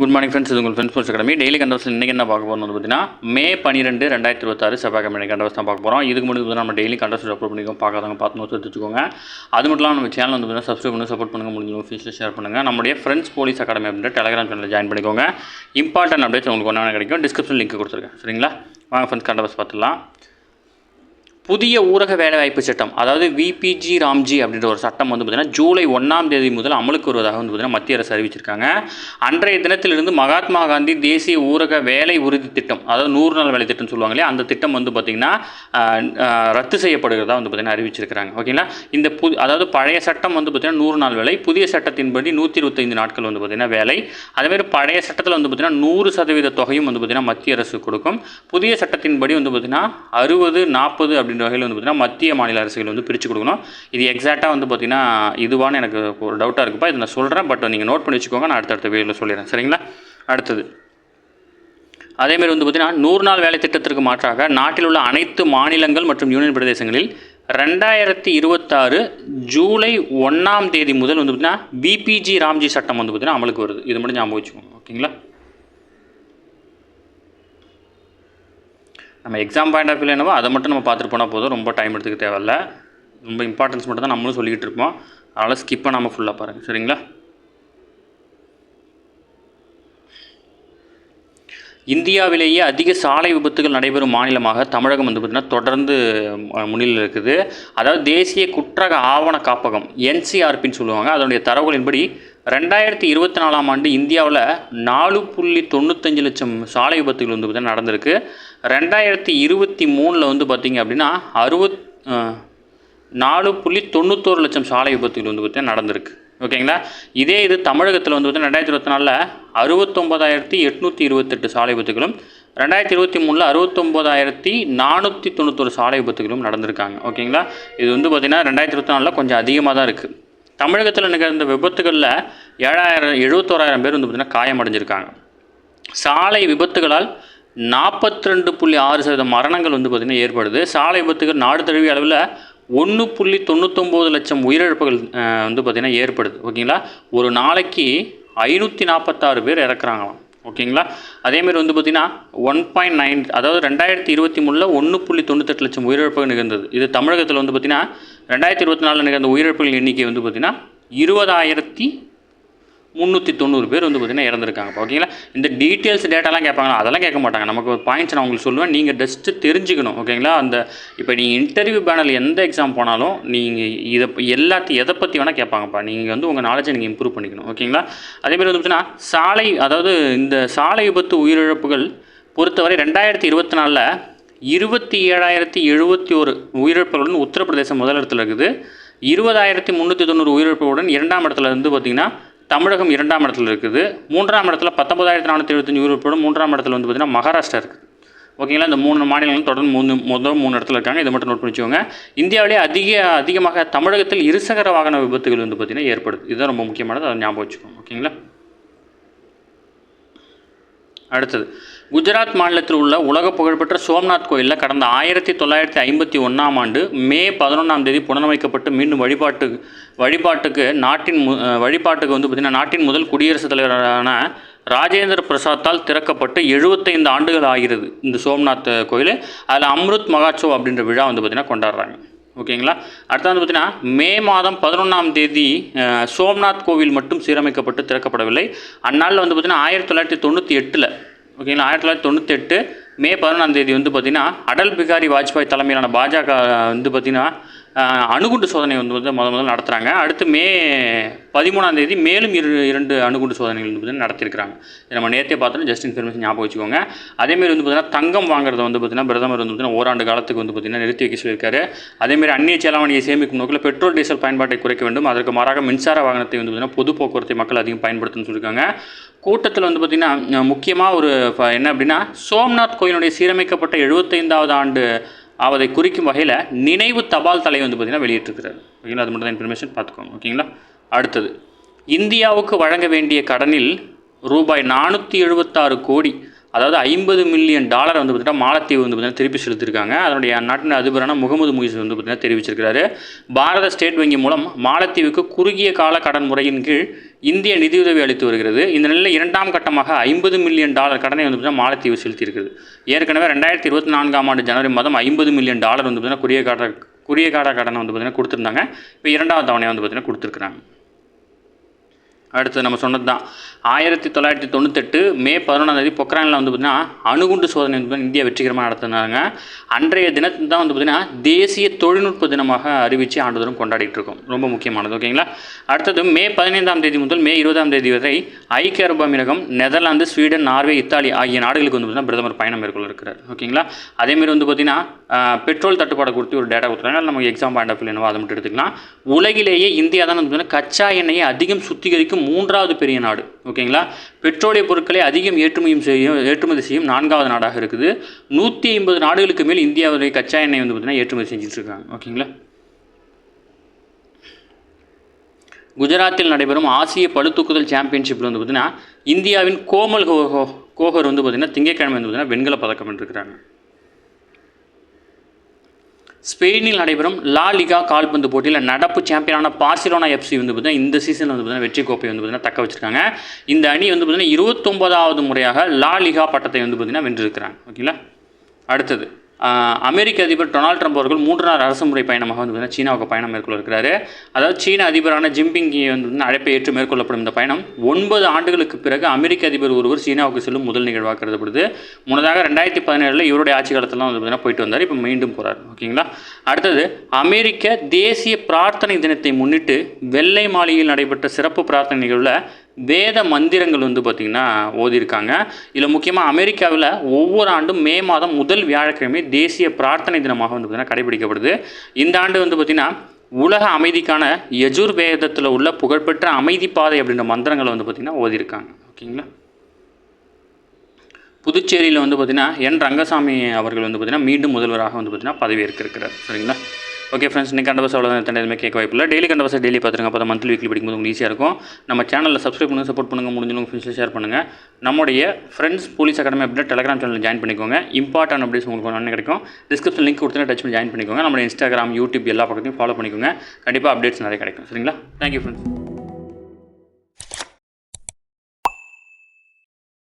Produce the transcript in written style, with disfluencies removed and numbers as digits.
Good morning friends. இது உங்கள் friends sports academy. Daily கண்டவர்ஸ் இன்றைக்கி என்ன பார்க்க போகிறோம் பார்த்தீங்கன்னா மே 12, 2026 செவ்வாய்க்கிழமை கண்டவர்ஸ் தான் பார்க்க போகிறோம். இதுக்கு முன்னாடி நம்ம டெய்லி கண்டவர்ஸ் அப்லோட் பண்ணிக்கோங்க. பார்க்காதவங்க பார்த்து நோட்ஸ் எடுத்துக்கோங்க. அது மட்டும் இல்லாமல் நம்ம சேனல் வந்து பார்த்தீங்கன்னா சப்ஸ்கிரைப் பண்ணி சப்போர்ட் பண்ணுங்கள். முடிஞ்ச ஃபீஸில் ஷேர் பண்ணுங்கள். நம்முடைய ஃப்ரெண்ட்ஸ் போலீஸ் அகாடமி அப்படின்ற டெலிகிராம் சேனலில் ஜாயின் பண்ணிக்கோங்க. இம்பார்ட்டன்ட் அப்டேட்ஸ் உங்களுக்கு ஒன்றா கிடைக்கும். டிஸ்கிரிப்ஷன் லிங்க் கொடுத்துருக்கேன். சரிங்களா? வாங்க ஃப்ரெண்ட்ஸ் கண்டவர்ஸ் பார்த்துலாம். புதிய ஊரக வேலைவாய்ப்பு சட்டம், அதாவது விபிஜி ராம்ஜி அப்படின்ற ஒரு சட்டம் வந்து பார்த்திங்கன்னா ஜூலை 1 முதல் அமலுக்கு வருவதாக வந்து பார்த்திங்கன்னா மத்திய அரசு அறிவிச்சிருக்காங்க. அன்றைய தினத்திலிருந்து மகாத்மா காந்தி தேசிய ஊரக வேலை உறுதி திட்டம், அதாவது 100 நாள் வேலை திட்டம் சொல்லுவாங்களே, அந்த திட்டம் வந்து பார்த்திங்கன்னா ரத்து செய்யப்படுகிறதா வந்து பார்த்திங்கன்னா அறிவிச்சிருக்கிறாங்க. ஓகேங்களா? இந்த அதாவது பழைய சட்டம் வந்து பார்த்திங்கன்னா 100 நாள் வேலை, புதிய சட்டத்தின்படி 125 நாட்கள் வந்து பார்த்திங்கன்னா வேலை. அதேமாதிரி பழைய சட்டத்தில் வந்து பார்த்திங்கன்னா 100% தொகையும் வந்து பார்த்திங்கன்னா மத்திய அரசு கொடுக்கும். புதிய சட்டத்தின்படி வந்து பார்த்திங்கன்னா 60, 40 அப்படி வகையில் வந்து பார்த்திங்கன்னா மத்திய மாநில அரசுகள் வந்து பிரித்து கொடுக்கணும். இது எக்ஸாக்டாக வந்து பார்த்திங்கன்னா இதுவான எனக்கு ஒரு டவுட்டாக இருக்குப்பா. இதை நான் சொல்கிறேன், பட் நீங்கள் நோட் பண்ணி வச்சுக்கோங்க. நான் அடுத்தடுத்த வீடியோவில் சொல்லிடுறேன். சரிங்களா? அடுத்தது அதேமாதிரி வந்து பார்த்திங்கன்னா 100 நாள் வேலை திட்டத்திற்கு மாற்றாக நாட்டில் உள்ள அனைத்து மாநிலங்கள் மற்றும் யூனியன் பிரதேசங்களில் 2026 ஜூலை 1 முதல் வந்து பார்த்திங்கன்னா விபிஜி ராம்ஜி சட்டம் வந்து பார்த்திங்கன்னா அமலுக்கு வருது. இது மட்டும் ஞாபகம் வச்சுக்கோங்க. ஓகேங்களா? நம்ம எக்ஸாம் பாயிண்ட் ஆஃப் வியூ என்னவோ அதை மட்டும் நம்ம பார்த்துட்டு போனால் போதும். ரொம்ப டைம் எடுத்துக்க தேவையில்லை. ரொம்ப இம்பார்ட்டன்ஸ் மட்டும் தான் நம்மளும் சொல்லிக்கிட்டு இருப்போம். அதனால் ஸ்கிப் பண்ணாமல் ஃபுல்லாக பாருங்கள். சரிங்களா? இந்தியாவிலேயே அதிக சாலை விபத்துகள் நடைபெறும் மாநிலமாக தமிழகம் வந்து பார்த்திங்கன்னா தொடர்ந்து முன்னிலையில் இருக்குது. அதாவது தேசிய குற்றக ஆவண காப்பகம் NCRPன்னு சொல்லுவாங்க. அதனுடைய தரவுகளின்படி 2024 இந்தியாவில் 4.95 லட்சம் சாலை விபத்துகள் வந்து பார்த்திங்கன்னா நடந்திருக்கு. 2023 வந்து பார்த்திங்க அப்படின்னா 4.91 லட்சம் சாலை விபத்துகள் வந்து பார்த்திங்கன்னா நடந்திருக்கு. ஓகேங்களா? இதே இது தமிழகத்தில் வந்து பார்த்திங்கன்னா 2024 69,828 சாலை விபத்துகளும், 2023 69,491 சாலை விபத்துகளும் நடந்திருக்காங்க. ஓகேங்களா? இது வந்து பார்த்திங்கன்னா 2024 கொஞ்சம் அதிகமாக தான் இருக்குது. தமிழகத்தில் நிகழ்ந்த விபத்துகளில் 71,000 பேர் வந்து பார்த்திங்கன்னா காயமடைஞ்சிருக்காங்க. சாலை விபத்துகளால் 42.6% மரணங்கள் வந்து பார்த்திங்கன்னா ஏற்படுது. சாலை விபத்துகள் நாடு தழுவிய அளவில் 1.99 லட்சம் உயிரிழப்புகள் வந்து பார்த்திங்கன்னா ஏற்படுது. ஓகேங்களா? ஒரு நாளைக்கு 546 பேர் இறக்குறாங்களாம். ஓகேங்களா? அதேமாதிரி வந்து பார்த்திங்கன்னா 1.9, அதாவது 2023 1.98 லட்சம் உயிரிழப்புகள் நிகழ்ந்தது. இது தமிழகத்தில் வந்து பார்த்திங்கன்னா 2024 நிகழ்ந்த உயிரிழப்புகள் எண்ணிக்கை வந்து பார்த்திங்கன்னா 20,390 பேர் வந்து பார்த்திங்கன்னா இறந்துருக்காங்க. ஓகேங்களா? இந்த டீட்டெயில்ஸ் டேட்டாலாம் கேட்பாங்களா? அதெல்லாம் கேட்க மாட்டாங்க. நமக்கு பாயிண்ட்ஸ் நான் உங்களுக்கு சொல்லுவேன். நீங்கள் ஜஸ்ட்டு தெரிஞ்சுக்கணும். ஓகேங்களா? அந்த இப்போ நீங்கள் இன்டர்வியூ பேனல் எந்த எக்ஸாம் போனாலும் நீங்கள் எதை பற்றி வேணால் கேட்பாங்கப்பா. நீங்கள் வந்து உங்கள் நாலேஜை நீங்கள் இம்ப்ரூவ் பண்ணிக்கணும். ஓகேங்களா? அதேமாதிரி வந்து பார்த்திங்கன்னா அதாவது இந்த சாலை விபத்து உயிரிழப்புகள் பொறுத்தவரை 2024 27,071 உயிரிழப்புகளுடன் உத்தரப்பிரதேசம் முதலிடத்தில் இருக்குது. 20,390 உயிரிழப்புகளுடன் 2ஆம் இடத்துல இருந்து பார்த்திங்கன்னா தமிழகம் 2ஆம் இடத்துல இருக்குது. 3ஆம் இடத்துல 19,475 உயிரிழப்புடன் 3ஆம் இடத்துல வந்து பார்த்திங்கன்னா மகாராஷ்டிரா இருக்குது. ஓகேங்களா? இந்த 3 மாநிலங்களும் தொடர்ந்து முதல் 3 இடத்துல இருக்காங்க. இதை மட்டும் நோட் பண்ணி வச்சுக்கோங்க. இந்தியாவிலே அதிகமாக தமிழகத்தில் இருசக்கர வாகன விபத்துகள் வந்து பார்த்திங்கன்னா ஏற்படுது. இதுதான் ரொம்ப முக்கியமானது. அதை ஞாபகம் வச்சுக்கோங்க. ஓகேங்களா? அடுத்தது குஜராத் மாநிலத்தில் உள்ள உலக புகழ்பெற்ற சோம்நாத் கோயிலில் கடந்த 1951 மே 11 புனரமைக்கப்பட்டு மீண்டும் வழிபாட்டுக்கு வந்து பார்த்திங்கன்னா நாட்டின் முதல் குடியரசுத் தலைவரான ராஜேந்திர பிரசாத்தால் திறக்கப்பட்டு 75 ஆண்டுகள் ஆகிறது இந்த சோம்நாத் கோயில். அதில் அம்ருத் மகாட்சவ் அப்படின்ற விழா வந்து பார்த்திங்கன்னா கொண்டாடுறாங்க. ஓகேங்களா? அடுத்து வந்து பார்த்திங்கன்னா மே 11 சோம்நாத் கோவில் மட்டும் சீரமைக்கப்பட்டு திறக்கப்படவில்லை. அந்நாளில் வந்து பார்த்திங்கன்னா 1998 ஓகேங்களா 1998 மே 11 வந்து பார்த்திங்கன்னா அடல் பிகாரி வாஜ்பாய் தலைமையிலான பாஜக வந்து பார்த்திங்கன்னா அணுகுண்டு சோதனை வந்து முதல் நடத்துகிறாங்க. அடுத்து மே 13 மேலும் 2 அணுகுண்டு சோதனைகள் வந்து நடத்தியிருக்கிறாங்க. இதை நம்ம நேற்றே பார்த்தோன்னா ஜஸ்ட் இன்ஃபர்மேஷன் ஞாபகம் வச்சுக்கோங்க. அதேமாரி வந்து பார்த்திங்கன்னா தங்கம் வாங்குறத வந்து பார்த்திங்கன்னா பிரதமர் வந்து பார்த்திங்கன்னா ஓராண்டு காலத்துக்கு வந்து பார்த்திங்கன்னா நிறுத்தி வைக்க சொல்லியிருக்காரு. அதேமாரி அந்நிய செலாவணியை சேமிக்கும் நோக்கில் பெட்ரோல் டீசல் பயன்பாட்டை குறைக்க வேண்டும். அதற்கு மாறாக மின்சார வாகனத்தை வந்து பார்த்திங்கன்னா பொது போக்குவரத்தை மக்கள் அதிகம் பயன்படுத்தணும்னு சொல்லியிருக்காங்க. கூட்டத்தில் வந்து பார்த்திங்கன்னா முக்கியமாக என்ன அப்படின்னா சோம்நாத் கோயிலுடைய சீரமைக்கப்பட்ட 75வது ஆண்டு அதை குறிக்கும் வகையில் நினைவு தபால் தலை வந்து பார்த்திங்கன்னா வெளியிட்டிருக்கிறார். ஓகேங்களா? அது மட்டும் தான் இன்ஃபர்மேஷன் பார்த்துக்கோங்க. ஓகேங்களா? அடுத்தது இந்தியாவுக்கு வழங்க வேண்டிய கடனில் ரூபாய் 476 கோடி, அதாவது $50 மில்லியன் வந்து பார்த்திங்கன்னா மாலத்தீவு வந்து பார்த்திங்கன்னா திருப்பி செலுத்திருக்காங்க. அதனுடைய நாட்டின் அதிபரான முகமது முயிஸ் வந்து பார்த்திங்கன்னா தெரிவிச்சிருக்கிறாரு. பாரத ஸ்டேட் வங்கி மூலம் மாலத்தீவுக்கு குறுகிய கால கடன் முறையின் கீழ் இந்திய நிதியுதவி அளித்து வருகிறது. இந்த நிலையில் 2ஆம் கட்டமாக $50 மில்லியன் கடனை வந்து பார்த்திங்கன்னா மாலத்தீவு செலுத்தியிருக்குது. ஏற்கனவே 2024ஆம் ஆண்டு ஜனவரி மாதம் $50 மில்லியன் வந்து பார்த்திங்கன்னா குறுகிய கால கடனை வந்து பார்த்திங்கன்னா கொடுத்துருந்தாங்க. இப்போ 2வது தவணையை வந்து பார்த்திங்கன்னா கொடுத்துருக்குறாங்க. அடுத்து நம்ம சொன்னது தான் 1998 மே 11 பொக்ரானில் வந்து பார்த்திங்கன்னா அணுகுண்டு சோதனை வந்து இந்தியா வெற்றிகரமாக நடத்தினாங்க. அன்றைய தினத்தில் தான் வந்து பார்த்திங்கன்னா தேசிய தொழில்நுட்ப தினமாக அறிவித்து ஆண்டுதோறும் கொண்டாடிட்டு இருக்கோம். ரொம்ப முக்கியமானது. ஓகேங்களா. அடுத்தது மே 15 முதல் மே 20 வரை ஐக்கிய அரபு அமீரகம், நெதர்லாந்து, ஸ்வீடன், நார்வே, இத்தாலி ஆகிய நாடுகளுக்கு வந்து பார்த்திங்கன்னா பிரதமர் பயணம் மேற்கொள்ள இருக்கிறார். ஓகேங்களா. அதேமாதிரி வந்து பார்த்திங்கன்னா பெட்ரோல் தட்டுப்பாடு குறித்து ஒரு டேட்டா கொடுத்துருக்காங்க. நம்ம எக்ஸாம் பாயிண்ட் ஆஃப் வியூ என்னவோ அதை மட்டும் எடுத்துக்கலாம். உலகிலேயே இந்தியா தான் வந்து பார்த்திங்கன்னா கச்சா எண்ணெயை அதிகம் சுத்திகரிக்கும் 3வது பெரிய நாடு. ஓகேங்களா. பெட்ரோலிய பொருட்களை அதிகம் ஏற்றுமதி செய்யும் 4வது நாடாக இருக்குது. 150 நாடுகளுக்கு மேல் இந்தியாவுடைய கச்சா எண்ணெய் வந்து பார்த்திங்கன்னா ஏற்றுமதி செஞ்சுட்டு இருக்காங்க. ஓகேங்களா. குஜராத்தில் நடைபெறும் ஆசிய பளுதூக்குதல் சாம்பியன்ஷிப்பில் வந்து பார்த்திங்கன்னா இந்தியாவின் கோமல் கோகர் வந்து பார்த்திங்கன்னா திங்கட்கிழமை வந்து பார்த்திங்கன்னா வெண்கல பதக்கம் வென்றிருக்கிறாங்க. ஸ்பெயினில் நடைபெறும் லா லிகா கால்பந்து போட்டியில் நடப்பு சாம்பியனான பார்சிலோனா எஃப்சி வந்து பார்த்திங்கன்னா இந்த சீசனில் வந்து பார்த்திங்கன்னா வெற்றி கோப்பை வந்து பார்த்திங்கன்னா தக்க வச்சிருக்காங்க. இந்த அணி வந்து பார்த்திங்கன்னா 29வது முறையாக லா லிகா பட்டத்தை வந்து பார்த்திங்கன்னா வென்றிருக்கிறாங்க. ஓகேங்களா. அடுத்தது அமெரிக்க அதிபர் டொனால்ட் ட்ரம்ப் அவர்கள் 3 நாள் அரசுமுறை பயணமாக வந்து பார்த்திங்கன்னா சீனாவுக்கு பயணம் மேற்கொள்ள இருக்கிறாரு. அதாவது சீன அதிபரான ஜின்பிங் வந்து அழைப்பை ஏற்று மேற்கொள்ளப்படும் இந்த பயணம் 9 ஆண்டுகளுக்கு பிறகு அமெரிக்க அதிபர் ஒருவர் சீனாவுக்கு செல்லும் முதல் நிகழ்வாக கருதப்படுது. முன்னதாக 2017 இவருடைய ஆட்சி காலத்தில் வந்து பார்த்திங்கன்னா போயிட்டு வந்தார். இப்போ மீண்டும் போகிறார். ஓகேங்களா. அடுத்தது அமெரிக்க தேசிய பிரார்த்தனை தினத்தை முன்னிட்டு வெள்ளை மாளிகையில் நடைபெற்ற சிறப்பு பிரார்த்தனை நிகழ்வில் வேத மந்திரங்கள் வந்து பார்த்திங்கன்னா ஓதியிருக்காங்க. இதில் முக்கியமாக அமெரிக்காவில் ஒவ்வொரு ஆண்டும் மே மாதம் முதல் வியாழக்கிழமை தேசிய பிரார்த்தனை தினமாக வந்து பார்த்திங்கன்னா கடைபிடிக்கப்படுது. இந்த ஆண்டு வந்து பார்த்திங்கன்னா உலக அமைதிக்கான யஜுர்வேதத்தில் உள்ள புகழ்பெற்ற அமைதி பாதை அப்படின்ற மந்திரங்களை வந்து பார்த்திங்கன்னா ஓதியிருக்காங்க. ஓகேங்களா. புதுச்சேரியில் வந்து பார்த்திங்கன்னா என் ரங்கசாமி அவர்கள் வந்து பார்த்திங்கன்னா மீண்டும் முதல்வராக வந்து பார்த்திங்கன்னா பதவியேற்க இருக்கிறார். சரிங்களா. ஓகே ஃப்ரெண்ட்ஸ், இன்றைக்கி கண்டவசம் அவ்வளோதான். எதுவுமே கேட்க வாய்ப்பில்லை. டெய்லி கண்டவசம் டெய்லி பார்த்துருங்க. அப்போ தான் மந்த்லி வீக்லி படிக்கும்போது உங்களுக்கு ஈஸியாக இருக்கும். நம்ம சேனலில் சப்ஸ்கிரைப் பண்ணுங்கள், சப்போர்ட் பண்ணுங்கள், முடிஞ்சவங்க ஃப்ரெண்ட்ஸில் ஷேர் பண்ணுங்கள். நம்முடைய ஃப்ரெண்ட்ஸ் போலீஸ் அகாடமி அப்படின்னா டெலிகிராம் சேனலில் ஜாயின் பண்ணிக்கோங்க. இம்பார்ட்டன்ட் அப்டேட்ஸ் உங்களுக்கு ஒன்று கிடைக்கும். டிஸ்கிரிப்ஷன் லிங்க் கொடுத்து டச் பண்ணி ஜாயின் பண்ணிக்கோங்க. நம்மளுடைய இன்ஸ்டாகிராம், யூடியூப் எல்லா பக்கத்தையும் ஃபாலோ பண்ணிக்கோங்க. கண்டிப்பாக அப்டேட்ஸ் நிறைய கிடைக்கும். சரிங்களா. Thank you friends.